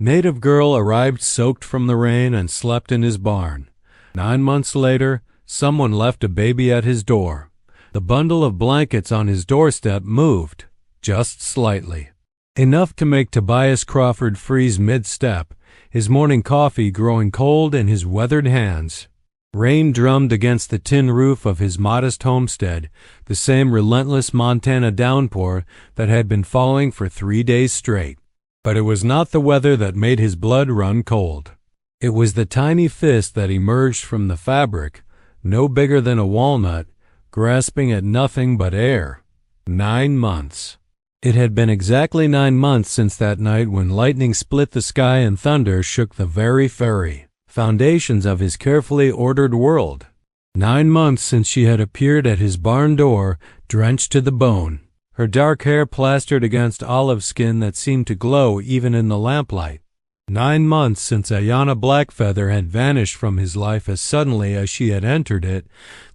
Native girl arrived soaked from the rain and slept in his barn. 9 months later, someone left a baby at his door. The bundle of blankets on his doorstep moved, just slightly. Enough to make Tobias Crawford freeze mid-step, his morning coffee growing cold in his weathered hands. Rain drummed against the tin roof of his modest homestead, the same relentless Montana downpour that had been falling for 3 days straight. But it was not the weather that made his blood run cold. It was the tiny fist that emerged from the fabric, no bigger than a walnut, grasping at nothing but air. 9 months. It had been exactly 9 months since that night when lightning split the sky and thunder shook the very foundations of his carefully ordered world. 9 months since she had appeared at his barn door, drenched to the bone, her dark hair plastered against olive skin that seemed to glow even in the lamplight. 9 months since Ayanna Blackfeather had vanished from his life as suddenly as she had entered it,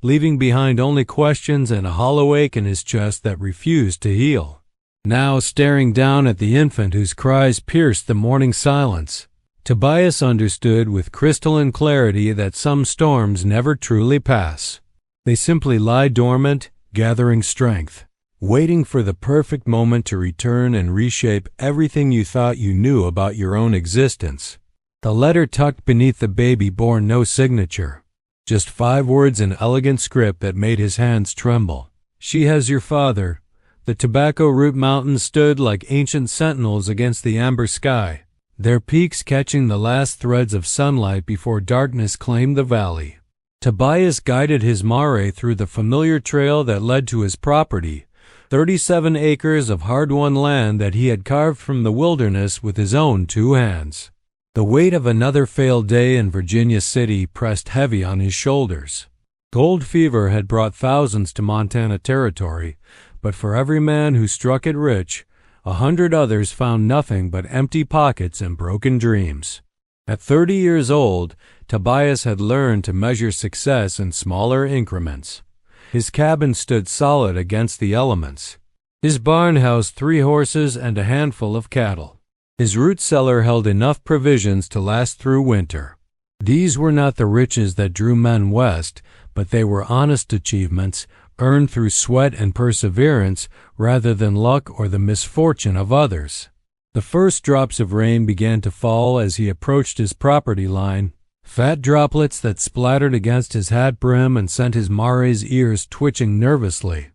leaving behind only questions and a hollow ache in his chest that refused to heal. Now, staring down at the infant whose cries pierced the morning silence, Tobias understood with crystalline clarity that some storms never truly pass. They simply lie dormant, gathering strength, waiting for the perfect moment to return and reshape everything you thought you knew about your own existence. The letter tucked beneath the baby bore no signature, just 5 words in elegant script that made his hands tremble. She has your father. The Tobacco Root Mountains stood like ancient sentinels against the amber sky, their peaks catching the last threads of sunlight before darkness claimed the valley. Tobias guided his mare through the familiar trail that led to his property, 37 acres of hard-won land that he had carved from the wilderness with his own 2 hands. The weight of another failed day in Virginia City pressed heavy on his shoulders. Gold fever had brought thousands to Montana Territory, but for every man who struck it rich, 100 others found nothing but empty pockets and broken dreams. At 30 years old, Tobias had learned to measure success in smaller increments. His cabin stood solid against the elements. His barn housed 3 horses and a handful of cattle. His root cellar held enough provisions to last through winter. These were not the riches that drew men west, but they were honest achievements, earned through sweat and perseverance rather than luck or the misfortune of others. The first drops of rain began to fall as he approached his property line, fat droplets that splattered against his hat brim and sent his mare's ears twitching nervously.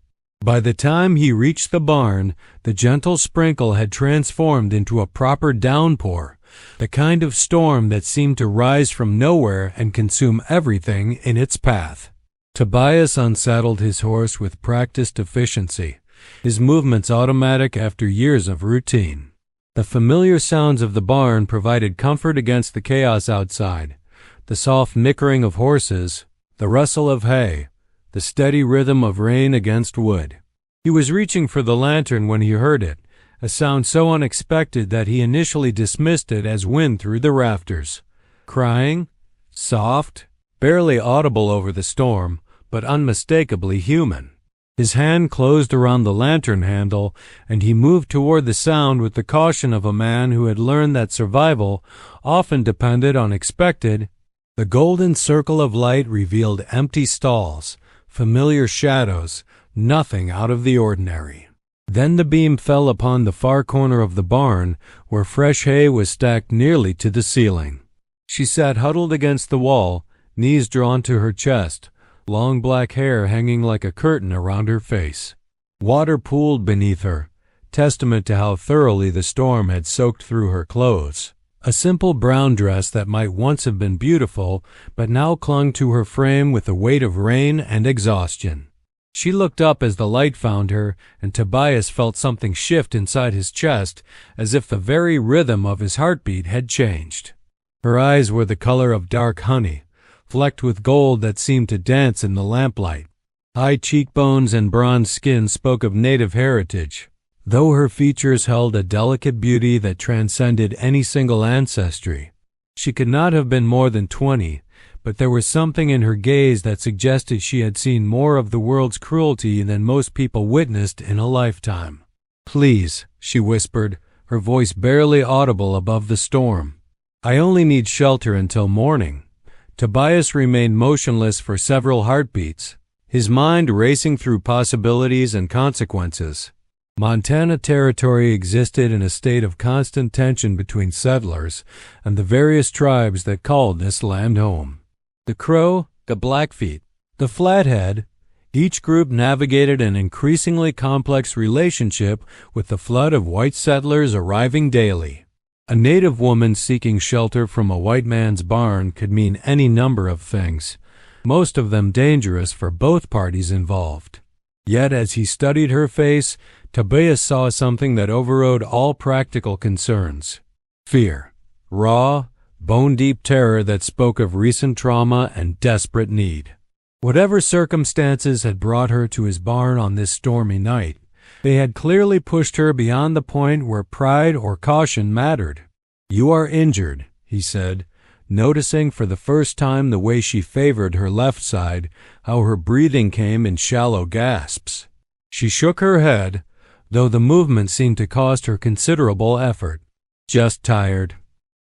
By the time he reached the barn, the gentle sprinkle had transformed into a proper downpour, the kind of storm that seemed to rise from nowhere and consume everything in its path. Tobias unsaddled his horse with practiced efficiency, his movements automatic after years of routine. The familiar sounds of the barn provided comfort against the chaos outside, the soft nickering of horses, the rustle of hay, the steady rhythm of rain against wood. He was reaching for the lantern when he heard it, a sound so unexpected that he initially dismissed it as wind through the rafters. Crying, soft, barely audible over the storm, but unmistakably human. His hand closed around the lantern handle, and he moved toward the sound with the caution of a man who had learned that survival often depended on expected. The golden circle of light revealed empty stalls, familiar shadows, nothing out of the ordinary. Then the beam fell upon the far corner of the barn, where fresh hay was stacked nearly to the ceiling. She sat huddled against the wall, knees drawn to her chest, long black hair hanging like a curtain around her face. Water pooled beneath her, testament to how thoroughly the storm had soaked through her clothes. A simple brown dress that might once have been beautiful, but now clung to her frame with the weight of rain and exhaustion. She looked up as the light found her, and Tobias felt something shift inside his chest, as if the very rhythm of his heartbeat had changed. Her eyes were the color of dark honey, flecked with gold that seemed to dance in the lamplight. High cheekbones and bronze skin spoke of native heritage, though her features held a delicate beauty that transcended any single ancestry. She could not have been more than 20, but there was something in her gaze that suggested she had seen more of the world's cruelty than most people witnessed in a lifetime. "Please," she whispered, her voice barely audible above the storm. "I only need shelter until morning." Tobias remained motionless for several heartbeats, his mind racing through possibilities and consequences. Montana Territory existed in a state of constant tension between settlers and the various tribes that called this land home. The Crow, the Blackfeet, the Flathead, each group navigated an increasingly complex relationship with the flood of white settlers arriving daily. A native woman seeking shelter from a white man's barn could mean any number of things, most of them dangerous for both parties involved. Yet as he studied her face, Tobias saw something that overrode all practical concerns. Fear. Raw, bone-deep terror that spoke of recent trauma and desperate need. Whatever circumstances had brought her to his barn on this stormy night, they had clearly pushed her beyond the point where pride or caution mattered. "You are injured," he said, noticing for the first time the way she favored her left side, how her breathing came in shallow gasps. She shook her head, though the movement seemed to cost her considerable effort. "Just tired.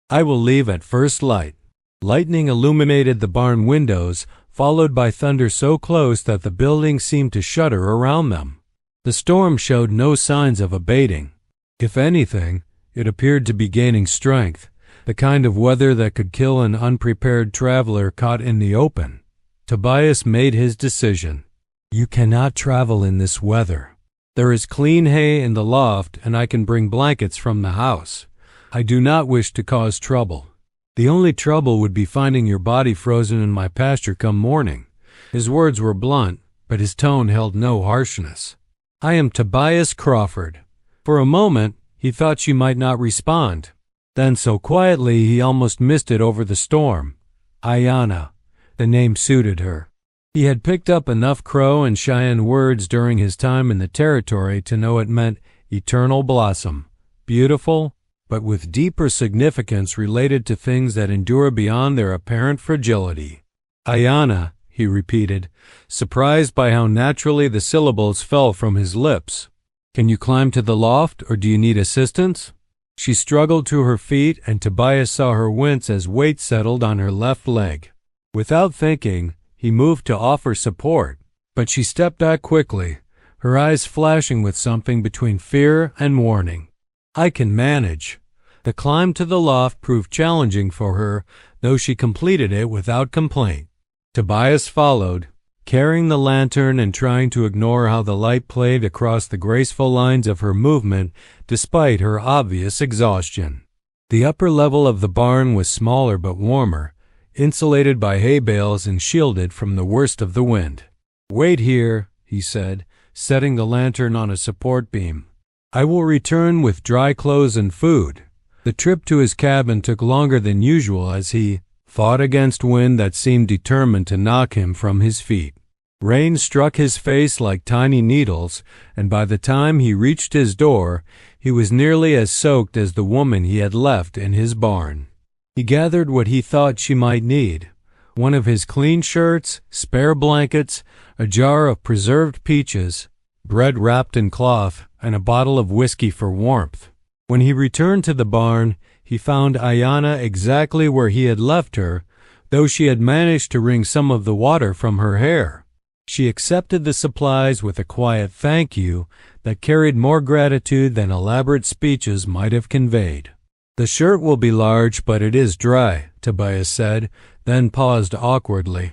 I will leave at first light." Lightning illuminated the barn windows, followed by thunder so close that the building seemed to shudder around them. The storm showed no signs of abating. If anything, it appeared to be gaining strength, the kind of weather that could kill an unprepared traveler caught in the open. Tobias made his decision. "You cannot travel in this weather. There is clean hay in the loft, and I can bring blankets from the house. I do not wish to cause trouble. The only trouble would be finding your body frozen in my pasture come morning." His words were blunt, but his tone held no harshness. "I am Tobias Crawford." For a moment, he thought she might not respond. Then so quietly he almost missed it over the storm. Ayanna. The name suited her. He had picked up enough Crow and Cheyenne words during his time in the territory to know it meant eternal blossom, beautiful, but with deeper significance related to things that endure beyond their apparent fragility. "Ayanna," he repeated, surprised by how naturally the syllables fell from his lips. "Can you climb to the loft, or do you need assistance?" She struggled to her feet, and Tobias saw her wince as weight settled on her left leg. Without thinking, he moved to offer support, but she stepped back quickly, her eyes flashing with something between fear and warning. "I can manage." The climb to the loft proved challenging for her, though she completed it without complaint. Tobias followed, carrying the lantern and trying to ignore how the light played across the graceful lines of her movement despite her obvious exhaustion. The upper level of the barn was smaller but warmer, insulated by hay bales and shielded from the worst of the wind. "Wait here," he said, setting the lantern on a support beam. "I will return with dry clothes and food." The trip to his cabin took longer than usual as he fought against wind that seemed determined to knock him from his feet. Rain struck his face like tiny needles, and by the time he reached his door, he was nearly as soaked as the woman he had left in his barn. He gathered what he thought she might need: one of his clean shirts, spare blankets, a jar of preserved peaches, bread wrapped in cloth, and a bottle of whiskey for warmth. When he returned to the barn, he found Ayanna exactly where he had left her, though she had managed to wring some of the water from her hair. She accepted the supplies with a quiet thank you that carried more gratitude than elaborate speeches might have conveyed. "The shirt will be large, but it is dry," Tobias said, then paused awkwardly.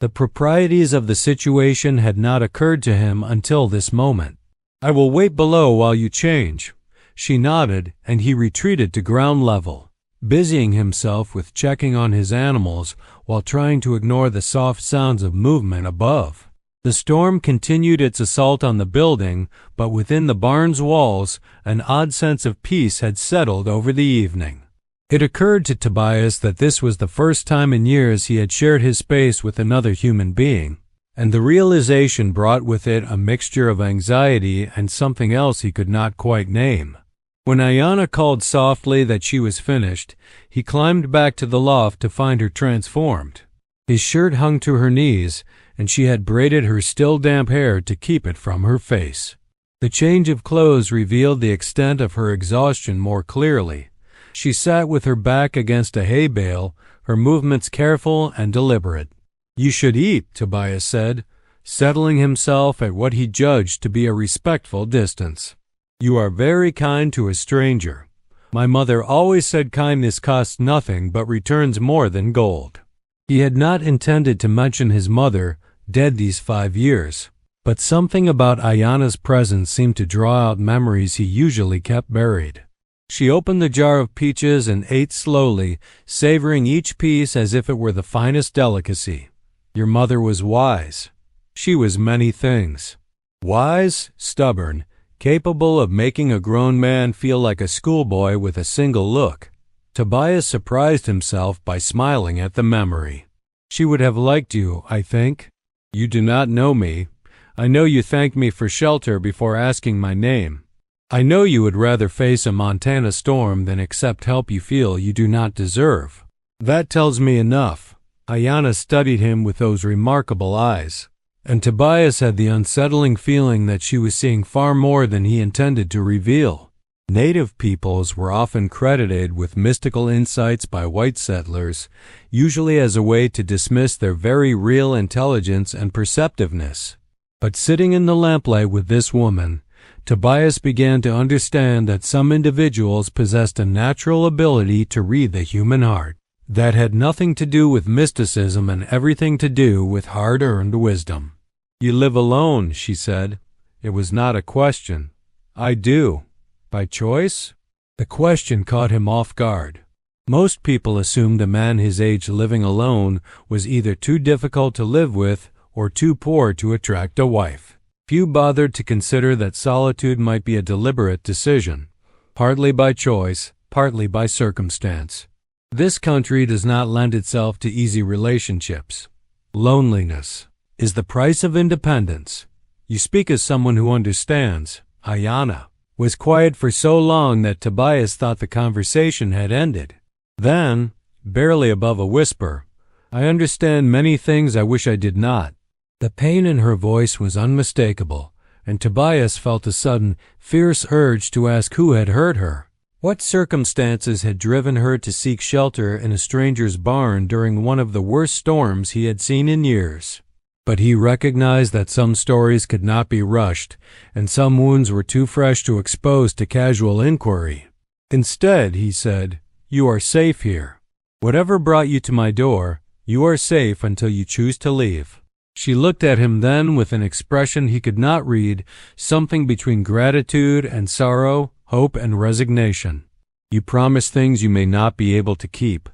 The proprieties of the situation had not occurred to him until this moment. "I will wait below while you change." She nodded, and he retreated to ground level, busying himself with checking on his animals while trying to ignore the soft sounds of movement above. The storm continued its assault on the building, but within the barn's walls, an odd sense of peace had settled over the evening. It occurred to Tobias that this was the first time in years he had shared his space with another human being, and the realization brought with it a mixture of anxiety and something else he could not quite name. When Ayanna called softly that she was finished, he climbed back to the loft to find her transformed. His shirt hung to her knees, and she had braided her still damp hair to keep it from her face. The change of clothes revealed the extent of her exhaustion more clearly. She sat with her back against a hay bale, her movements careful and deliberate. "You should eat," Tobias said, settling himself at what he judged to be a respectful distance. "You are very kind to a stranger. My mother always said kindness costs nothing but returns more than gold." He had not intended to mention his mother, dead these 5 years, but something about Ayanna's presence seemed to draw out memories he usually kept buried. She opened the jar of peaches and ate slowly, savoring each piece as if it were the finest delicacy. "Your mother was wise." She was many things. Wise, stubborn, capable of making a grown man feel like a schoolboy with a single look. Tobias surprised himself by smiling at the memory. "She would have liked you, I think. You do not know me. I know you thanked me for shelter before asking my name. I know you would rather face a Montana storm than accept help you feel you do not deserve. That tells me enough." Ayanna studied him with those remarkable eyes, and Tobias had the unsettling feeling that she was seeing far more than he intended to reveal. Native peoples were often credited with mystical insights by white settlers, usually as a way to dismiss their very real intelligence and perceptiveness. But sitting in the lamplight with this woman, Tobias began to understand that some individuals possessed a natural ability to read the human heart that had nothing to do with mysticism and everything to do with hard-earned wisdom. "You live alone," she said. It was not a question. "I do." "By choice?" The question caught him off guard. Most people assumed a man his age living alone was either too difficult to live with or too poor to attract a wife. Few bothered to consider that solitude might be a deliberate decision, partly by choice, partly by circumstance. This country does not lend itself to easy relationships. Loneliness is the price of independence. You speak as someone who understands. Ayanna was quiet for so long that Tobias thought the conversation had ended. Then, barely above a whisper, "I understand many things I wish I did not." The pain in her voice was unmistakable, and Tobias felt a sudden, fierce urge to ask who had hurt her. What circumstances had driven her to seek shelter in a stranger's barn during one of the worst storms he had seen in years? But he recognized that some stories could not be rushed, and some wounds were too fresh to expose to casual inquiry. Instead, he said, "You are safe here. Whatever brought you to my door, you are safe until you choose to leave." She looked at him then with an expression he could not read, something between gratitude and sorrow, hope and resignation. "You promise things you may not be able to keep.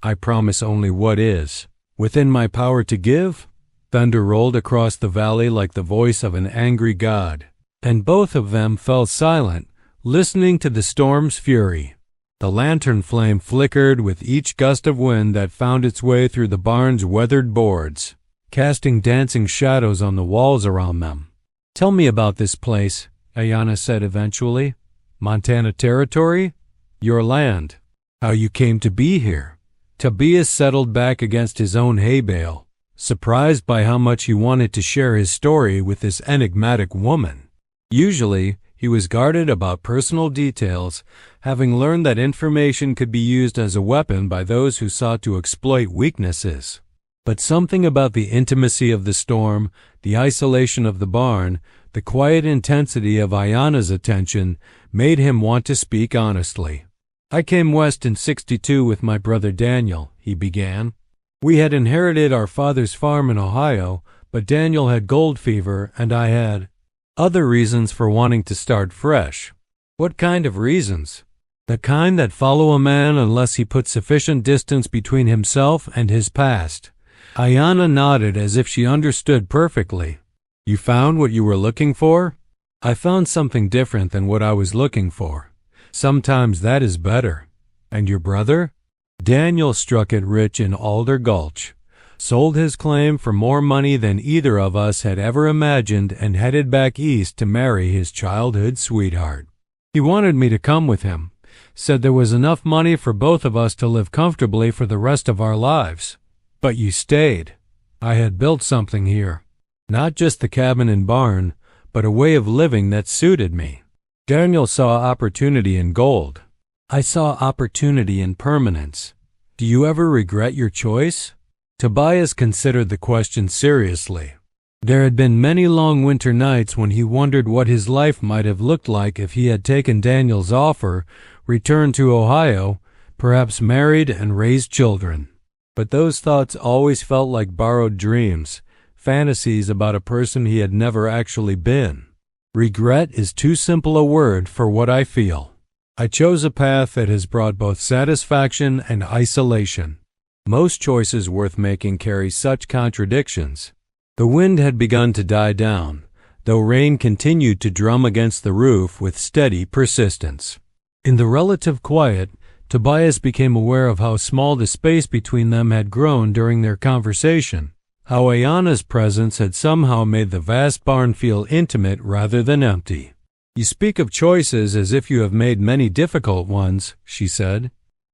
I promise only what is within my power to give." Thunder rolled across the valley like the voice of an angry god, and both of them fell silent, listening to the storm's fury. The lantern flame flickered with each gust of wind that found its way through the barn's weathered boards, casting dancing shadows on the walls around them. "Tell me about this place," Ayanna said eventually. "Montana Territory? Your land. How you came to be here." Tobias settled back against his own hay bale, surprised by how much he wanted to share his story with this enigmatic woman. Usually, he was guarded about personal details, having learned that information could be used as a weapon by those who sought to exploit weaknesses. But something about the intimacy of the storm, the isolation of the barn, the quiet intensity of Ayanna's attention made him want to speak honestly. "I came west in '62 with my brother Daniel," he began. "We had inherited our father's farm in Ohio, but Daniel had gold fever and I had other reasons for wanting to start fresh." "What kind of reasons?" "The kind that follow a man unless he puts sufficient distance between himself and his past." Ayanna nodded as if she understood perfectly. "You found what you were looking for?" "I found something different than what I was looking for. Sometimes that is better." "And your brother?" "Daniel struck it rich in Alder Gulch, sold his claim for more money than either of us had ever imagined, and headed back east to marry his childhood sweetheart. He wanted me to come with him, said there was enough money for both of us to live comfortably for the rest of our lives. But you stayed. I had built something here. Not just the cabin and barn, but a way of living that suited me. Daniel saw opportunity in gold. I saw opportunity in permanence. Do you ever regret your choice? Tobias considered the question seriously. There had been many long winter nights when he wondered what his life might have looked like if he had taken Daniel's offer, returned to Ohio, perhaps married and raised children. But those thoughts always felt like borrowed dreams, fantasies about a person he had never actually been. Regret is too simple a word for what I feel. I chose a path that has brought both satisfaction and isolation. Most choices worth making carry such contradictions. The wind had begun to die down, though rain continued to drum against the roof with steady persistence. In the relative quiet, Tobias became aware of how small the space between them had grown during their conversation, how Ayanna's presence had somehow made the vast barn feel intimate rather than empty. You speak of choices as if you have made many difficult ones, she said.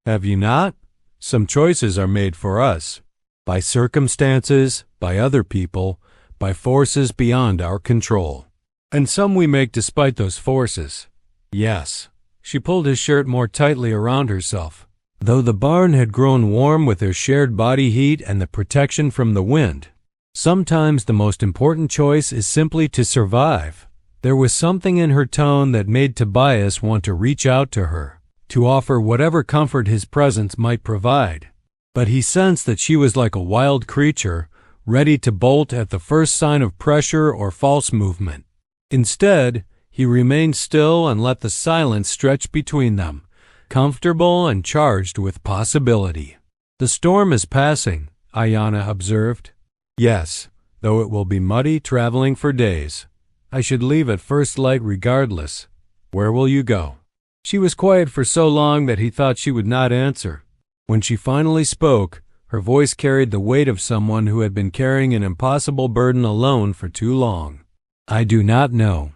Have you not? Some choices are made for us. By circumstances, by other people, by forces beyond our control. And some we make despite those forces. Yes. She pulled his shirt more tightly around herself. Though the barn had grown warm with their shared body heat and the protection from the wind, sometimes the most important choice is simply to survive. There was something in her tone that made Tobias want to reach out to her, to offer whatever comfort his presence might provide. But he sensed that she was like a wild creature, ready to bolt at the first sign of pressure or false movement. Instead, he remained still and let the silence stretch between them, comfortable and charged with possibility. The storm is passing, Ayanna observed. Yes, though it will be muddy traveling for days. I should leave at first light regardless. Where will you go? She was quiet for so long that he thought she would not answer. When she finally spoke, her voice carried the weight of someone who had been carrying an impossible burden alone for too long. I do not know.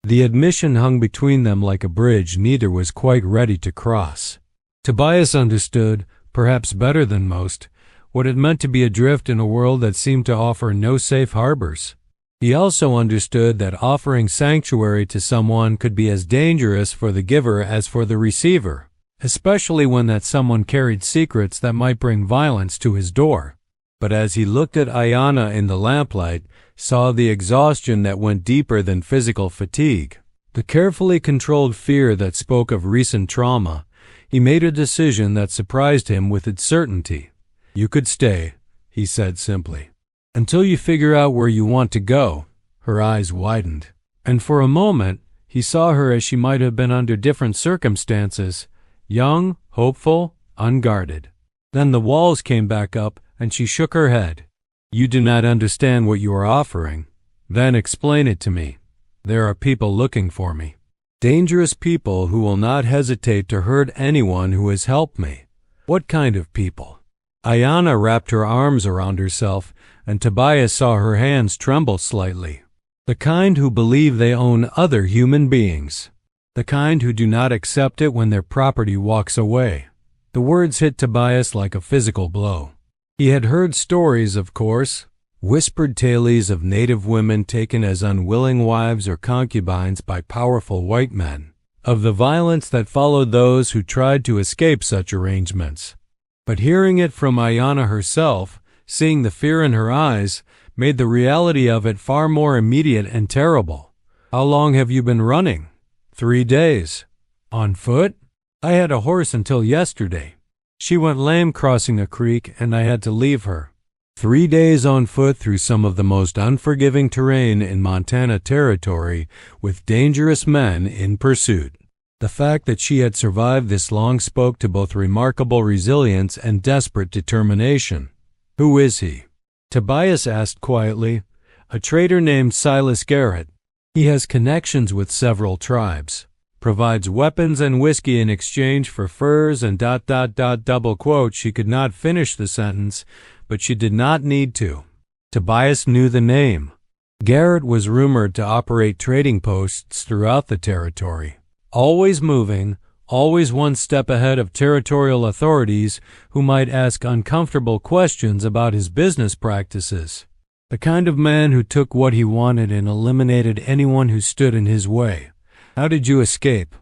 The admission hung between them like a bridge neither was quite ready to cross. Tobias understood, perhaps better than most, what it meant to be adrift in a world that seemed to offer no safe harbors. He also understood that offering sanctuary to someone could be as dangerous for the giver as for the receiver, especially when that someone carried secrets that might bring violence to his door. But as he looked at Ayanna in the lamplight, saw the exhaustion that went deeper than physical fatigue, the carefully controlled fear that spoke of recent trauma, he made a decision that surprised him with its certainty. You could stay, he said simply, until you figure out where you want to go. Her eyes widened, and for a moment he saw her as she might have been under different circumstances, young, hopeful, unguarded. Then the walls came back up, and she shook her head. You do not understand what you are offering. Then explain it to me. There are people looking for me. Dangerous people who will not hesitate to hurt anyone who has helped me. What kind of people? Ayanna wrapped her arms around herself, and Tobias saw her hands tremble slightly. The kind who believe they own other human beings. The kind who do not accept it when their property walks away. The words hit Tobias like a physical blow. He had heard stories, of course, whispered tales of native women taken as unwilling wives or concubines by powerful white men, of the violence that followed those who tried to escape such arrangements. But hearing it from Ayanna herself, seeing the fear in her eyes, made the reality of it far more immediate and terrible. How long have you been running? 3 days. On foot? I had a horse until yesterday. She went lame crossing a creek, and I had to leave her. 3 days on foot through some of the most unforgiving terrain in Montana Territory, with dangerous men in pursuit. The fact that she had survived this long spoke to both remarkable resilience and desperate determination. Who is he? Tobias asked quietly. A trader named Silas Garrett. He has connections with several tribes. Provides weapons and whiskey in exchange for furs and ... double quote. She could not finish the sentence, but she did not need to. Tobias knew the name. Garrett was rumored to operate trading posts throughout the territory, always moving, always one step ahead of territorial authorities who might ask uncomfortable questions about his business practices. The kind of man who took what he wanted and eliminated anyone who stood in his way. How did you escape?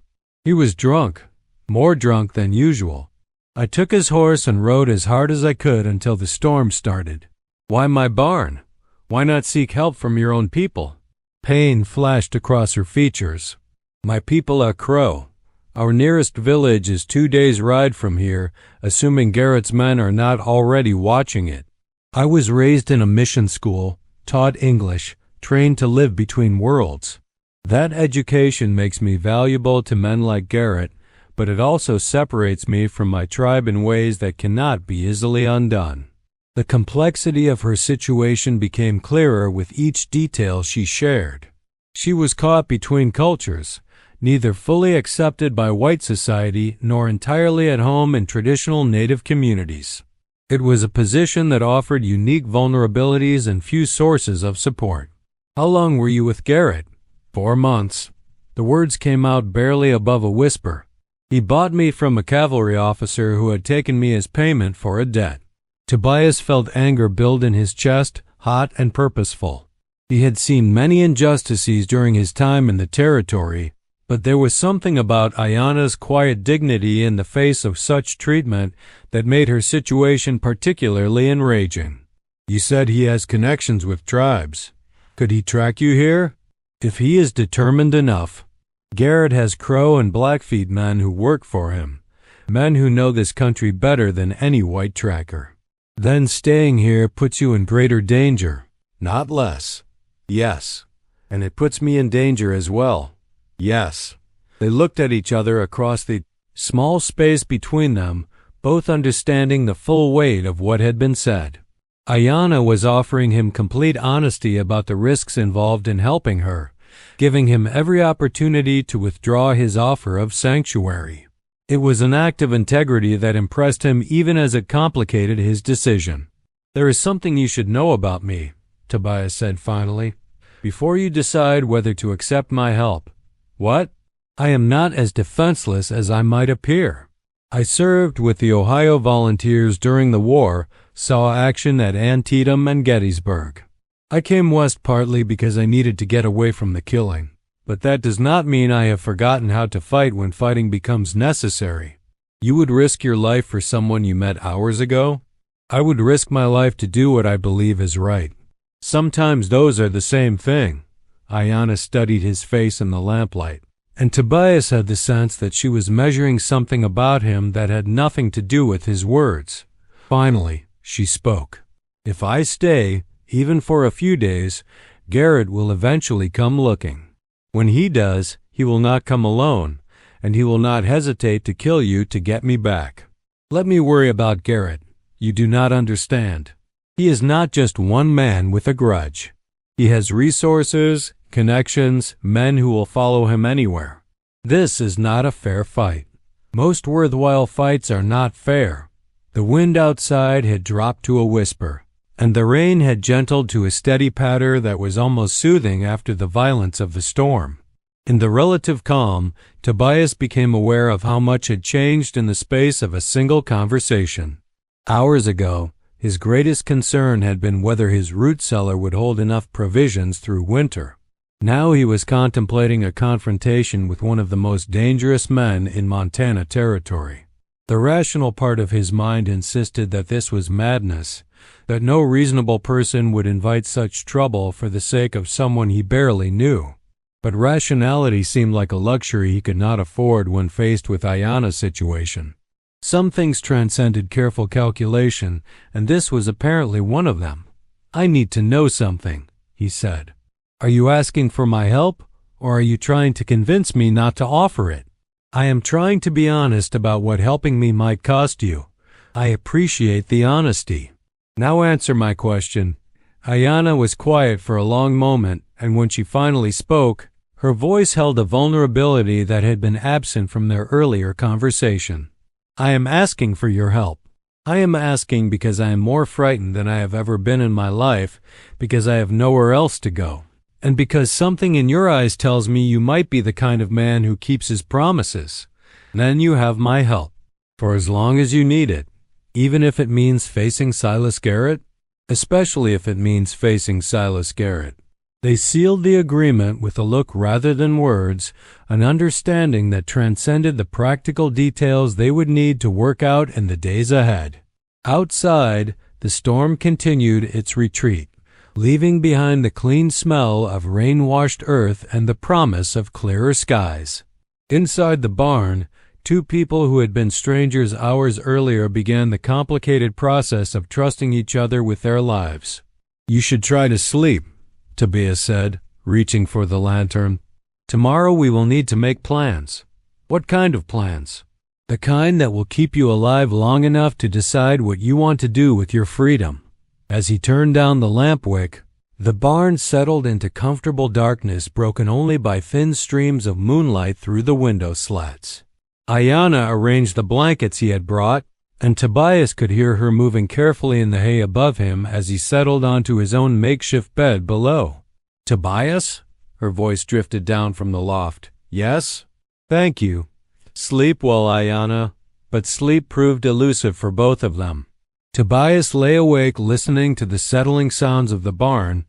He was drunk, more drunk than usual. I took his horse and rode as hard as I could until the storm started. Why my barn? Why not seek help from your own people? Pain flashed across her features. My people are Crow. Our nearest village is 2 days' ride from here, assuming Garrett's men are not already watching it. I was raised in a mission school, taught English, trained to live between worlds. That education makes me valuable to men like Garrett, but it also separates me from my tribe in ways that cannot be easily undone. The complexity of her situation became clearer with each detail she shared. She was caught between cultures, neither fully accepted by white society nor entirely at home in traditional Native communities. It was a position that offered unique vulnerabilities and few sources of support. How long were you with Garrett? 4 months. The words came out barely above a whisper. He bought me from a cavalry officer who had taken me as payment for a debt. Tobias felt anger build in his chest, hot and purposeful. He had seen many injustices during his time in the territory, but there was something about Ayanna's quiet dignity in the face of such treatment that made her situation particularly enraging. You said he has connections with tribes. Could he track you here? If he is determined enough. Garrett has Crow and Blackfeet men who work for him, men who know this country better than any white tracker. Then staying here puts you in greater danger, not less. Yes, and it puts me in danger as well. Yes. They looked at each other across the small space between them, both understanding the full weight of what had been said. Ayanna was offering him complete honesty about the risks involved in helping her, giving him every opportunity to withdraw his offer of sanctuary. It was an act of integrity that impressed him even as it complicated his decision. There is something you should know about me, Tobias said finally, before you decide whether to accept my help. What? I am not as defenseless as I might appear. I served with the Ohio Volunteers during the war, saw action at Antietam and Gettysburg. I came west partly because I needed to get away from the killing, but that does not mean I have forgotten how to fight when fighting becomes necessary. You would risk your life for someone you met hours ago? I would risk my life to do what I believe is right. Sometimes those are the same thing. Ayanna studied his face in the lamplight, and Tobias had the sense that she was measuring something about him that had nothing to do with his words. Finally, she spoke. If I stay, even for a few days, Garrett will eventually come looking. When he does, he will not come alone, and he will not hesitate to kill you to get me back. Let me worry about Garrett. You do not understand. He is not just one man with a grudge. He has resources, connections, men who will follow him anywhere. This is not a fair fight. Most worthwhile fights are not fair. The wind outside had dropped to a whisper, and the rain had gentled to a steady patter that was almost soothing after the violence of the storm. In the relative calm, Tobias became aware of how much had changed in the space of a single conversation. Hours ago, his greatest concern had been whether his root cellar would hold enough provisions through winter. Now he was contemplating a confrontation with one of the most dangerous men in Montana territory. The rational part of his mind insisted that this was madness, that no reasonable person would invite such trouble for the sake of someone he barely knew. But rationality seemed like a luxury he could not afford when faced with Ayanna's situation. Some things transcended careful calculation, and this was apparently one of them. I need to know something, he said. Are you asking for my help, or are you trying to convince me not to offer it? I am trying to be honest about what helping me might cost you. I appreciate the honesty. Now answer my question. Ayanna was quiet for a long moment, and when she finally spoke, her voice held a vulnerability that had been absent from their earlier conversation. I am asking for your help. I am asking because I am more frightened than I have ever been in my life, because I have nowhere else to go, and because something in your eyes tells me you might be the kind of man who keeps his promises. Then you have my help, for as long as you need it, even if it means facing Silas Garrett. especially if it means facing Silas Garrett. They sealed the agreement with a look rather than words, an understanding that transcended the practical details they would need to work out in the days ahead. Outside, the storm continued its retreat, leaving behind the clean smell of rain-washed earth and the promise of clearer skies. Inside the barn, two people who had been strangers hours earlier began the complicated process of trusting each other with their lives. "You should try to sleep," Tobias said, reaching for the lantern. "Tomorrow we will need to make plans." "What kind of plans?" "The kind that will keep you alive long enough to decide what you want to do with your freedom." As he turned down the lamp wick, the barn settled into comfortable darkness broken only by thin streams of moonlight through the window slats. Ayanna arranged the blankets he had brought, and Tobias could hear her moving carefully in the hay above him as he settled onto his own makeshift bed below. "Tobias?" Her voice drifted down from the loft. "Yes?" "Thank you." "Sleep well, Ayanna." But sleep proved elusive for both of them. Tobias lay awake listening to the settling sounds of the barn,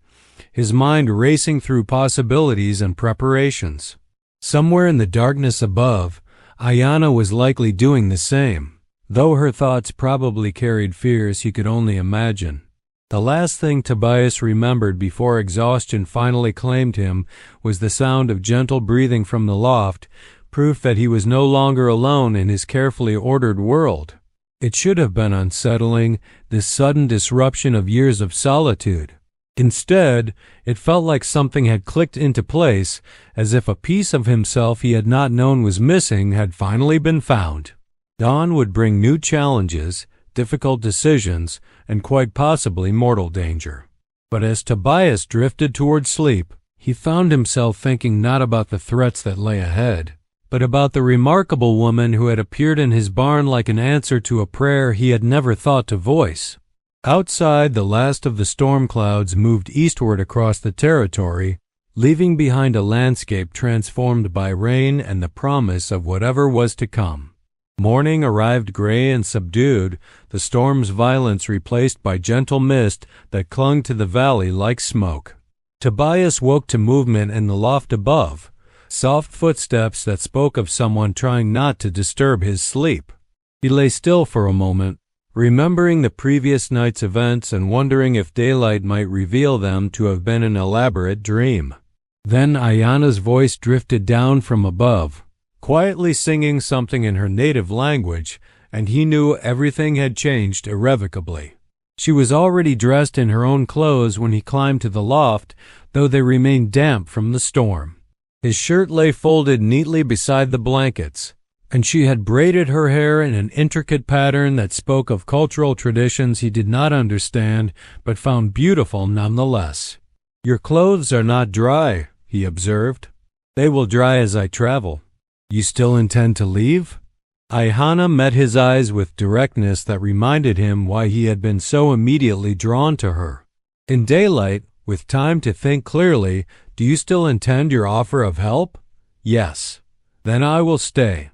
his mind racing through possibilities and preparations. Somewhere in the darkness above, Ayanna was likely doing the same, though her thoughts probably carried fears he could only imagine. The last thing Tobias remembered before exhaustion finally claimed him was the sound of gentle breathing from the loft, proof that he was no longer alone in his carefully ordered world. It should have been unsettling, this sudden disruption of years of solitude. Instead, it felt like something had clicked into place, as if a piece of himself he had not known was missing had finally been found. Dawn would bring new challenges, difficult decisions, and quite possibly mortal danger. But as Tobias drifted toward sleep, he found himself thinking not about the threats that lay ahead, but about the remarkable woman who had appeared in his barn like an answer to a prayer he had never thought to voice. Outside, the last of the storm clouds moved eastward across the territory, leaving behind a landscape transformed by rain and the promise of whatever was to come. Morning arrived gray and subdued, the storm's violence replaced by gentle mist that clung to the valley like smoke. Tobias woke to movement in the loft above, soft footsteps that spoke of someone trying not to disturb his sleep. He lay still for a moment, remembering the previous night's events and wondering if daylight might reveal them to have been an elaborate dream. Then Ayanna's voice drifted down from above, quietly singing something in her native language, and he knew everything had changed irrevocably. She was already dressed in her own clothes when he climbed to the loft, though they remained damp from the storm. His shirt lay folded neatly beside the blankets, and she had braided her hair in an intricate pattern that spoke of cultural traditions he did not understand, but found beautiful nonetheless. "Your clothes are not dry," he observed. "They will dry as I travel." "You still intend to leave?" Ayanna met his eyes with directness that reminded him why he had been so immediately drawn to her. "In daylight, with time to think clearly, do you still intend your offer of help?" "Yes." "Then I will stay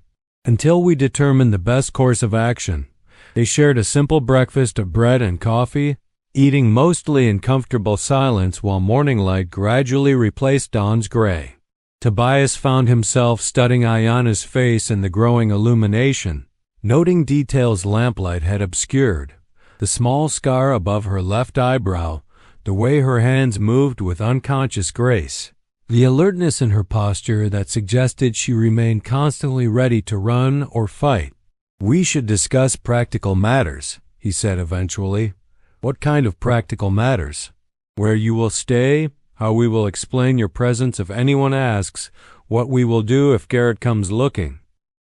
until we determine the best course of action." They shared a simple breakfast of bread and coffee, eating mostly in comfortable silence while morning light gradually replaced dawn's gray. Tobias found himself studying Ayanna's face in the growing illumination, noting details lamplight had obscured: the small scar above her left eyebrow, the way her hands moved with unconscious grace, the alertness in her posture that suggested she remained constantly ready to run or fight. "We should discuss practical matters," he said eventually. "What kind of practical matters?" "Where you will stay, how we will explain your presence if anyone asks, what we will do if Garrett comes looking."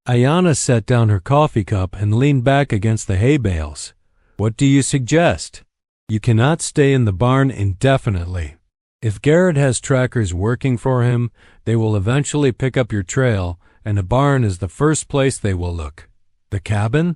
Ayanna set down her coffee cup and leaned back against the hay bales. "What do you suggest?" "You cannot stay in the barn indefinitely. If Garrett has trackers working for him, they will eventually pick up your trail, and a barn is the first place they will look. The cabin?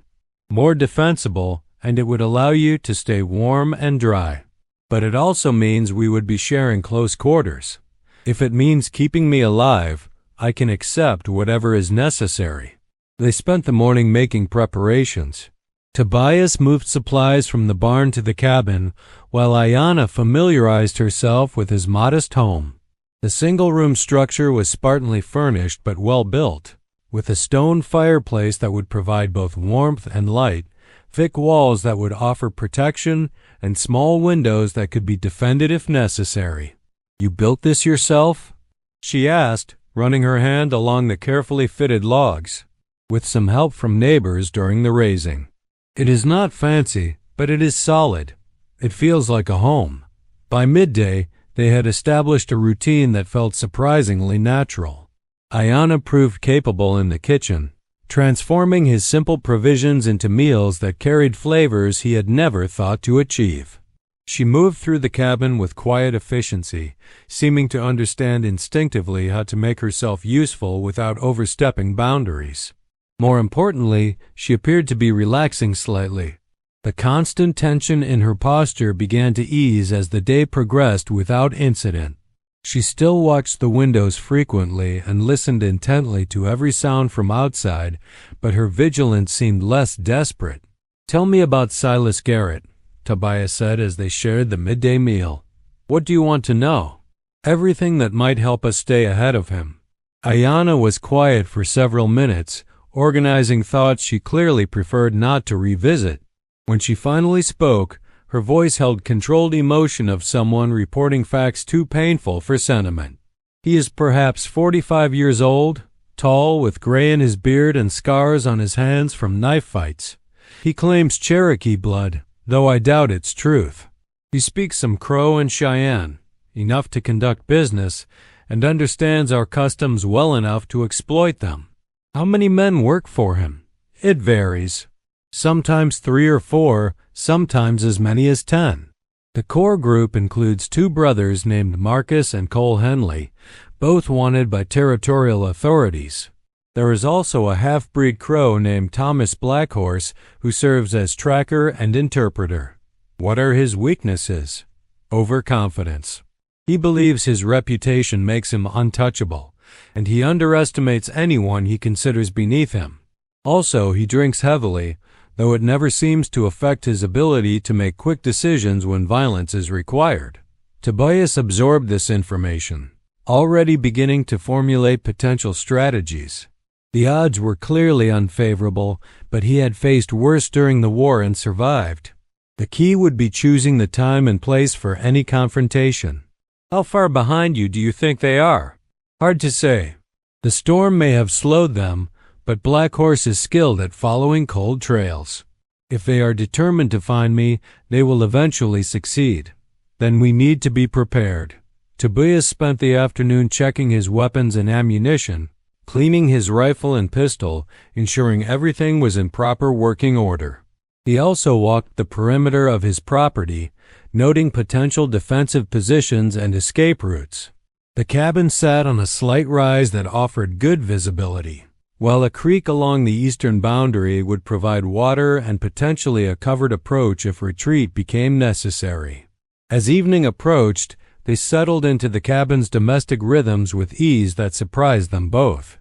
More defensible, and it would allow you to stay warm and dry. But it also means we would be sharing close quarters. If it means keeping me alive, I can accept whatever is necessary." They spent the morning making preparations. Tobias moved supplies from the barn to the cabin, while Ayanna familiarized herself with his modest home. The single-room structure was spartanly furnished but well-built, with a stone fireplace that would provide both warmth and light, thick walls that would offer protection, and small windows that could be defended if necessary. "You built this yourself?" she asked, running her hand along the carefully fitted logs. "With some help from neighbors during the raising. It is not fancy, but it is solid. It feels like a home." By midday, they had established a routine that felt surprisingly natural. Ayanna proved capable in the kitchen, transforming his simple provisions into meals that carried flavors he had never thought to achieve. She moved through the cabin with quiet efficiency, seeming to understand instinctively how to make herself useful without overstepping boundaries. More importantly, she appeared to be relaxing slightly. The constant tension in her posture began to ease as the day progressed without incident. She still watched the windows frequently and listened intently to every sound from outside, but her vigilance seemed less desperate. "Tell me about Silas Garrett," Tobias said as they shared the midday meal. "What do you want to know?" "Everything that might help us stay ahead of him." Ayanna was quiet for several minutes, organizing thoughts she clearly preferred not to revisit. When she finally spoke, her voice held controlled emotion of someone reporting facts too painful for sentiment. "He is perhaps 45 years old, tall, with gray in his beard and scars on his hands from knife fights. He claims Cherokee blood, though I doubt its truth. He speaks some Crow and Cheyenne, enough to conduct business, and understands our customs well enough to exploit them." "How many men work for him?" "It varies. Sometimes 3 or 4, sometimes as many as 10. The core group includes 2 brothers named Marcus and Cole Henley, both wanted by territorial authorities. There is also a half-breed Crow named Thomas Blackhorse who serves as tracker and interpreter." "What are his weaknesses?" "Overconfidence. He believes his reputation makes him untouchable, and he underestimates anyone he considers beneath him. Also, he drinks heavily, though it never seems to affect his ability to make quick decisions when violence is required." Tobias absorbed this information, already beginning to formulate potential strategies. The odds were clearly unfavorable, but he had faced worse during the war and survived. The key would be choosing the time and place for any confrontation. "How far behind you do you think they are?" "Hard to say. The storm may have slowed them, but Black Horse is skilled at following cold trails. If they are determined to find me, they will eventually succeed. Then we need to be prepared." Tobias spent the afternoon checking his weapons and ammunition, cleaning his rifle and pistol, ensuring everything was in proper working order. He also walked the perimeter of his property, noting potential defensive positions and escape routes. The cabin sat on a slight rise that offered good visibility, while a creek along the eastern boundary would provide water and potentially a covered approach if retreat became necessary. As evening approached, they settled into the cabin's domestic rhythms with ease that surprised them both.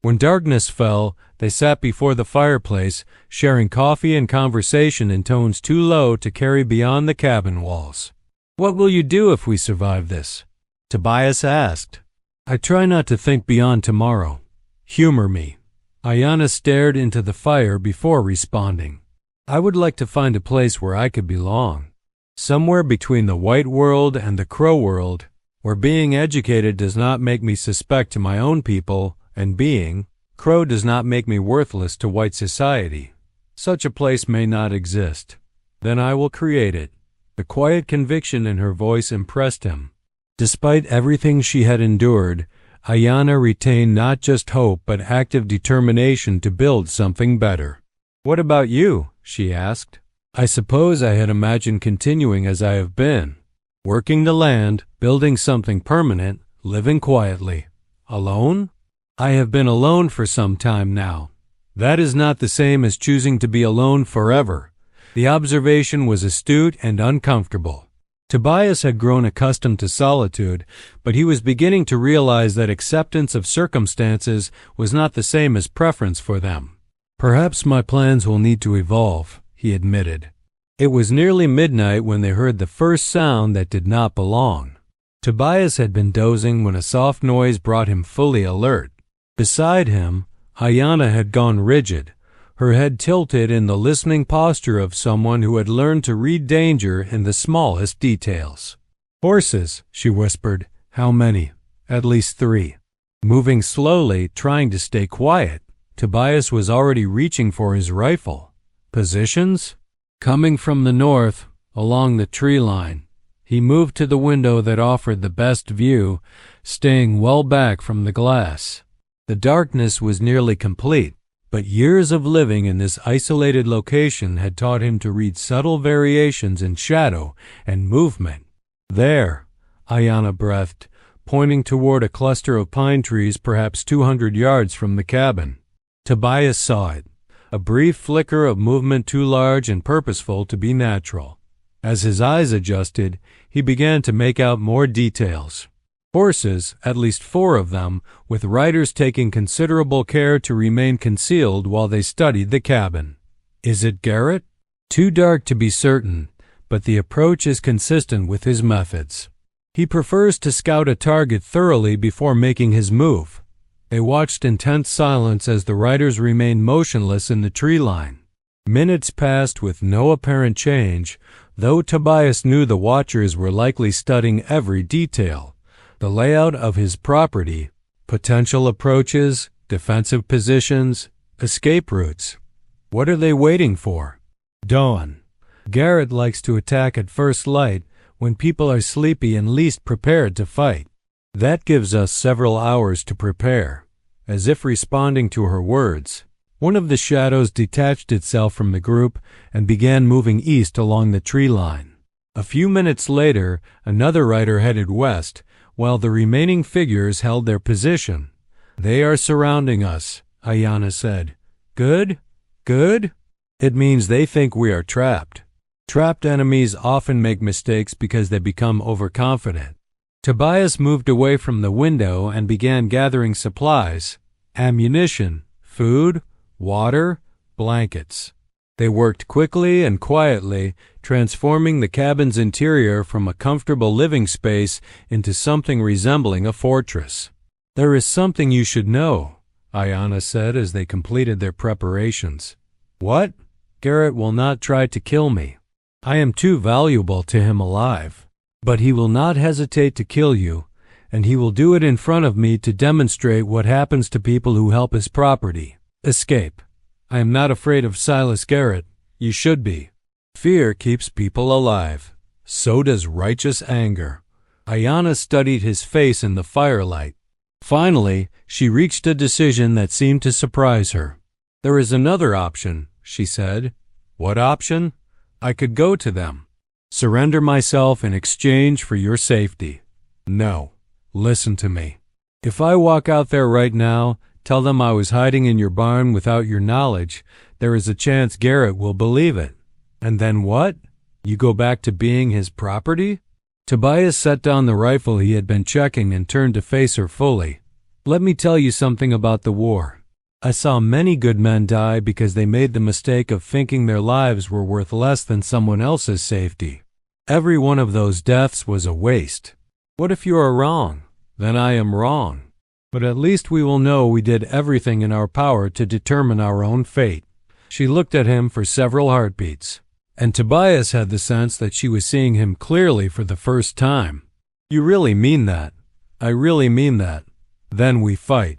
When darkness fell, they sat before the fireplace, sharing coffee and conversation in tones too low to carry beyond the cabin walls. "What will you do if we survive this?" Tobias asked. "I try not to think beyond tomorrow. Humor me." Ayanna stared into the fire before responding. "I would like to find a place where I could belong. Somewhere between the white world and the Crow world, where being educated does not make me suspect to my own people, and being Crow does not make me worthless to white society. Such a place may not exist. Then I will create it." The quiet conviction in her voice impressed him. Despite everything she had endured, Ayanna retained not just hope but active determination to build something better. "What about you?" she asked. "I suppose I had imagined continuing as I have been, working the land, building something permanent, living quietly. Alone? I have been alone for some time now. That is not the same as choosing to be alone forever." The observation was astute and uncomfortable. Tobias had grown accustomed to solitude, but he was beginning to realize that acceptance of circumstances was not the same as preference for them. "Perhaps my plans will need to evolve," he admitted. It was nearly midnight when they heard the first sound that did not belong. Tobias had been dozing when a soft noise brought him fully alert. Beside him, Ayanna had gone rigid, her head tilted in the listening posture of someone who had learned to read danger in the smallest details. "Horses," she whispered. "How many?" "At least 3. Moving slowly, trying to stay quiet, Tobias was already reaching for his rifle. "Positions?" "Coming from the north, along the tree line." He moved to the window that offered the best view, staying well back from the glass. The darkness was nearly complete, but years of living in this isolated location had taught him to read subtle variations in shadow and movement. "There," Ayanna breathed, pointing toward a cluster of pine trees perhaps 200 yards from the cabin. Tobias saw it, a brief flicker of movement too large and purposeful to be natural. As his eyes adjusted, he began to make out more details. Horses, at least 4 of them, with riders taking considerable care to remain concealed while they studied the cabin. "Is it Garrett?" "Too dark to be certain, but the approach is consistent with his methods. He prefers to scout a target thoroughly before making his move." They watched in tense silence as the riders remained motionless in the tree line. Minutes passed with no apparent change, though Tobias knew the watchers were likely studying every detail. The layout of his property, potential approaches, defensive positions, escape routes. What are they waiting for? Dawn. Garrett likes to attack at first light when people are sleepy and least prepared to fight. That gives us several hours to prepare. As if responding to her words, one of the shadows detached itself from the group and began moving east along the tree line. A few minutes later, another rider headed west, while the remaining figures held their position. "They are surrounding us," Ayanna said. "Good? Good? It means they think we are trapped." Trapped enemies often make mistakes because they become overconfident. Tobias moved away from the window and began gathering supplies: ammunition, food, water, blankets. They worked quickly and quietly, transforming the cabin's interior from a comfortable living space into something resembling a fortress. "There is something you should know," Ayanna said as they completed their preparations. "What?" "Garrett will not try to kill me. I am too valuable to him alive. But he will not hesitate to kill you, and he will do it in front of me to demonstrate what happens to people who help his property. Escape. I am not afraid of Silas Garrett. You should be. Fear keeps people alive. So does righteous anger." Ayanna studied his face in the firelight. Finally, she reached a decision that seemed to surprise her. "There is another option," she said. "What option?" "I could go to them. Surrender myself in exchange for your safety." "No. Listen to me. If I walk out there right now, tell them I was hiding in your barn without your knowledge, there is a chance Garrett will believe it. And then what? You go back to being his property?" Tobias set down the rifle he had been checking and turned to face her fully. "Let me tell you something about the war. I saw many good men die because they made the mistake of thinking their lives were worth less than someone else's safety. Every one of those deaths was a waste. What if you are wrong? Then I am wrong. But at least we will know we did everything in our power to determine our own fate." She looked at him for several heartbeats, and Tobias had the sense that she was seeing him clearly for the first time. "You really mean that?" "I really mean that. Then we fight."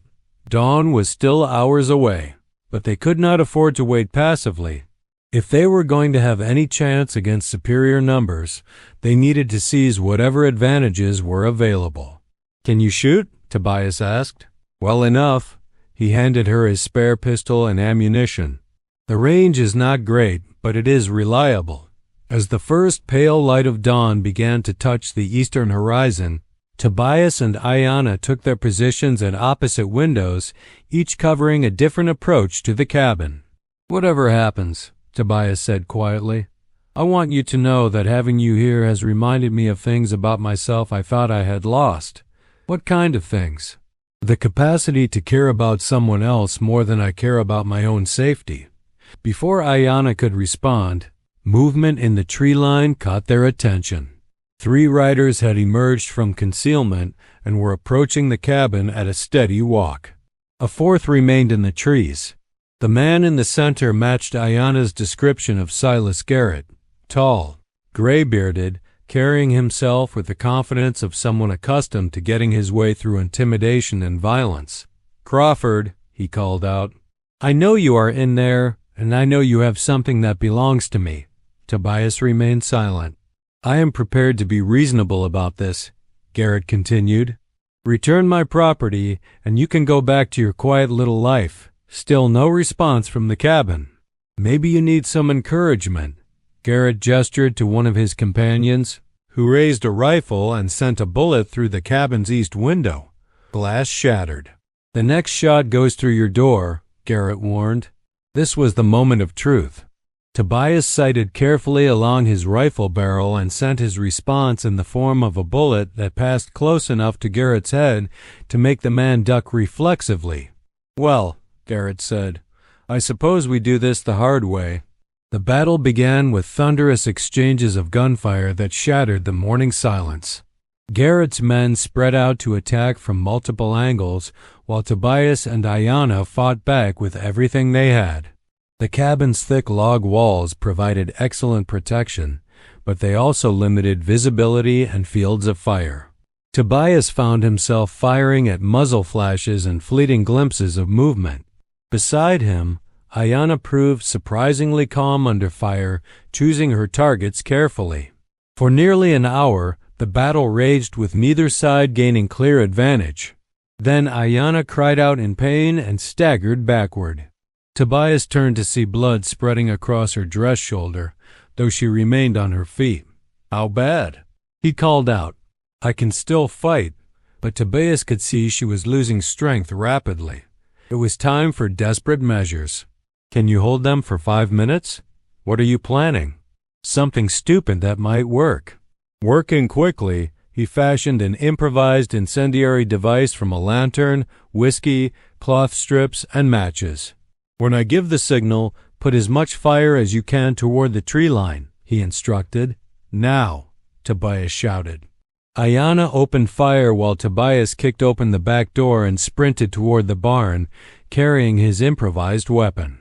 Dawn was still hours away, but they could not afford to wait passively. If they were going to have any chance against superior numbers, they needed to seize whatever advantages were available. "Can you shoot?" Tobias asked. "Well enough." He handed her his spare pistol and ammunition. "The range is not great, but it is reliable." As the first pale light of dawn began to touch the eastern horizon, Tobias and Ayanna took their positions at opposite windows, each covering a different approach to the cabin. "Whatever happens," Tobias said quietly, "I want you to know that having you here has reminded me of things about myself I thought I had lost." "What kind of things?" "The capacity to care about someone else more than I care about my own safety. Before Ayanna could respond, movement in the tree line caught their attention. 3 riders had emerged from concealment and were approaching the cabin at a steady walk. A 4th remained in the trees. The man in the center matched Ayanna's description of Silas Garrett, tall, gray-bearded, carrying himself with the confidence of someone accustomed to getting his way through intimidation and violence. "Crawford," he called out, "I know you are in there, and I know you have something that belongs to me." Tobias remained silent. "I am prepared to be reasonable about this," Garrett continued. "Return my property, and you can go back to your quiet little life." Still no response from the cabin. "Maybe you need some encouragement." Garrett gestured to one of his companions, who raised a rifle and sent a bullet through the cabin's east window. Glass shattered. "The next shot goes through your door," Garrett warned. This was the moment of truth. Tobias sighted carefully along his rifle barrel and sent his response in the form of a bullet that passed close enough to Garrett's head to make the man duck reflexively. "Well," Garrett said, "I suppose we do this the hard way." The battle began with thunderous exchanges of gunfire that shattered the morning silence. Garrett's men spread out to attack from multiple angles, while Tobias and Ayanna fought back with everything they had. The cabin's thick log walls provided excellent protection, but they also limited visibility and fields of fire. Tobias found himself firing at muzzle flashes and fleeting glimpses of movement. Beside him, Ayanna proved surprisingly calm under fire, choosing her targets carefully. For nearly an hour, the battle raged with neither side gaining clear advantage. Then Ayanna cried out in pain and staggered backward. Tobias turned to see blood spreading across her dress shoulder, though she remained on her feet. "How bad?" he called out. "I can still fight," but Tobias could see she was losing strength rapidly. It was time for desperate measures. "Can you hold them for 5 minutes? What are you planning?" "Something stupid that might work." Working quickly, he fashioned an improvised incendiary device from a lantern, whiskey, cloth strips, and matches. "When I give the signal, put as much fire as you can toward the tree line," he instructed. "Now," Tobias shouted. Ayanna opened fire while Tobias kicked open the back door and sprinted toward the barn, carrying his improvised weapon.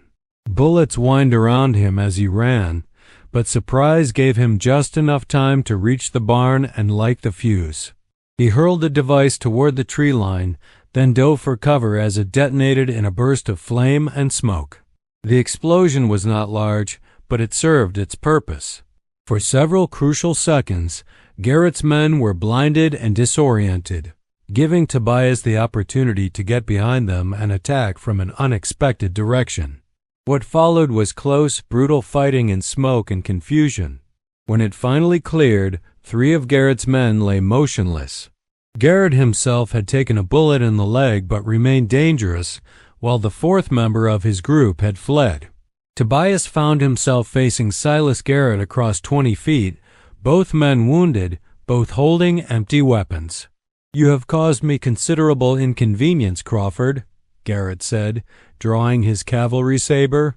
Bullets whined around him as he ran, but surprise gave him just enough time to reach the barn and light the fuse. He hurled the device toward the tree line, then dove for cover as it detonated in a burst of flame and smoke. The explosion was not large, but it served its purpose. For several crucial seconds, Garrett's men were blinded and disoriented, giving Tobias the opportunity to get behind them and attack from an unexpected direction. What followed was close, brutal fighting in smoke and confusion. When it finally cleared, 3 of Garrett's men lay motionless. Garrett himself had taken a bullet in the leg but remained dangerous, while the 4th member of his group had fled. Tobias found himself facing Silas Garrett across 20 feet, both men wounded, both holding empty weapons. "You have caused me considerable inconvenience, Crawford," Garrett said, drawing his cavalry saber.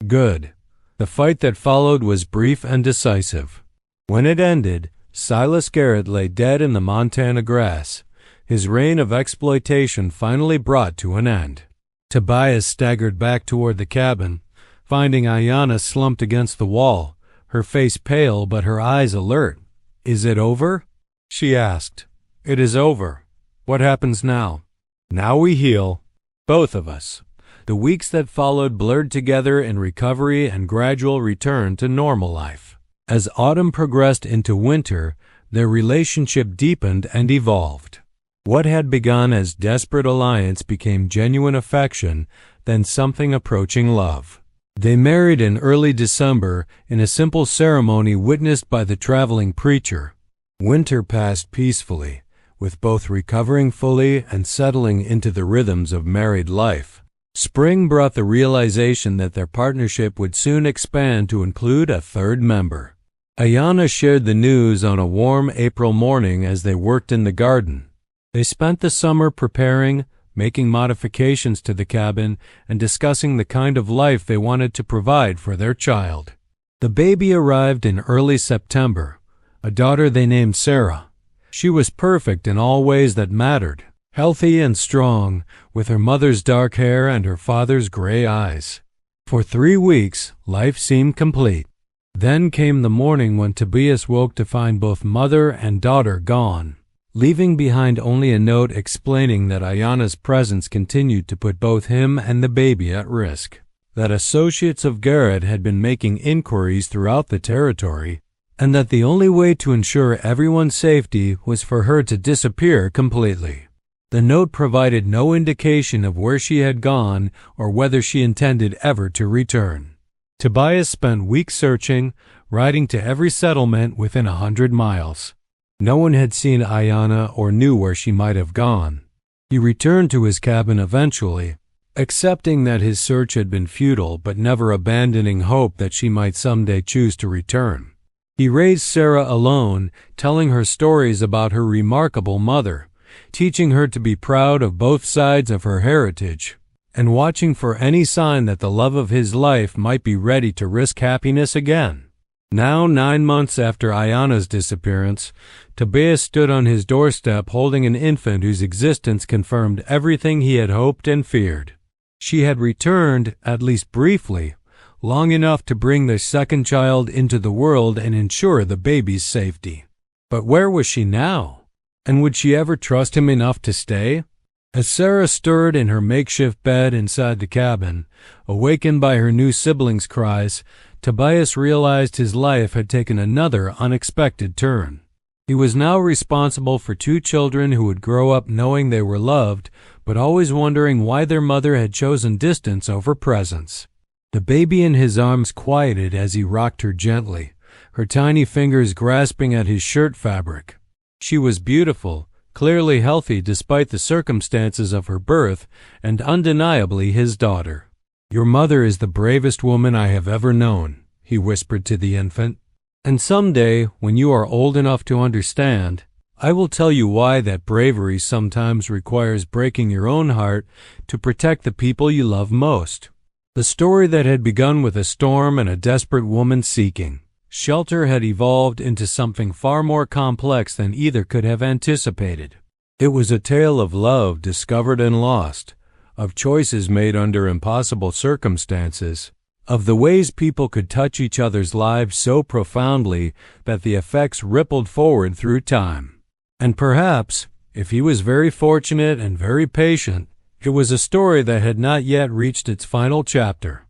"Good." The fight that followed was brief and decisive. When it ended, Silas Garrett lay dead in the Montana grass, his reign of exploitation finally brought to an end. Tobias staggered back toward the cabin, finding Ayanna slumped against the wall, her face pale but her eyes alert. "Is it over?" she asked. "It is over. What happens now?" "Now we heal. Both of us." The weeks that followed blurred together in recovery and gradual return to normal life. As autumn progressed into winter, their relationship deepened and evolved. What had begun as desperate alliance became genuine affection, then something approaching love. They married in early December in a simple ceremony witnessed by the traveling preacher. Winter passed peacefully, with both recovering fully and settling into the rhythms of married life. Spring brought the realization that their partnership would soon expand to include a 3rd member. Ayanna shared the news on a warm April morning as they worked in the garden. They spent the summer preparing, making modifications to the cabin and discussing the kind of life they wanted to provide for their child. The baby arrived in early September, a daughter they named Sarah. She was perfect in all ways that mattered, healthy and strong, with her mother's dark hair and her father's gray eyes. For 3 weeks, life seemed complete. Then came the morning when Tobias woke to find both mother and daughter gone, leaving behind only a note explaining that Ayana's presence continued to put both him and the baby at risk, that associates of Garrett had been making inquiries throughout the territory, and that the only way to ensure everyone's safety was for her to disappear completely. The note provided no indication of where she had gone or whether she intended ever to return. Tobias spent weeks searching, riding to every settlement within 100 miles. No one had seen Ayana or knew where she might have gone. He returned to his cabin eventually, accepting that his search had been futile but never abandoning hope that she might someday choose to return. He raised Sarah alone, telling her stories about her remarkable mother, teaching her to be proud of both sides of her heritage, and watching for any sign that the love of his life might be ready to risk happiness again. Now, 9 months after Ayana's disappearance, Tobias stood on his doorstep holding an infant whose existence confirmed everything he had hoped and feared. She had returned, at least briefly, long enough to bring the second child into the world and ensure the baby's safety. But where was she now? And would she ever trust him enough to stay? As Sarah stirred in her makeshift bed inside the cabin, awakened by her new siblings' cries, Tobias realized his life had taken another unexpected turn. He was now responsible for 2 children who would grow up knowing they were loved, but always wondering why their mother had chosen distance over presence. The baby in his arms quieted as he rocked her gently, her tiny fingers grasping at his shirt fabric. She was beautiful, clearly healthy despite the circumstances of her birth, and undeniably his daughter. "Your mother is the bravest woman I have ever known," he whispered to the infant. "And someday, when you are old enough to understand, I will tell you why that bravery sometimes requires breaking your own heart to protect the people you love most." The story that had begun with a storm and a desperate woman seeking shelter had evolved into something far more complex than either could have anticipated. It was a tale of love discovered and lost, of choices made under impossible circumstances, of the ways people could touch each other's lives so profoundly that the effects rippled forward through time. And perhaps, if he was very fortunate and very patient, it was a story that had not yet reached its final chapter.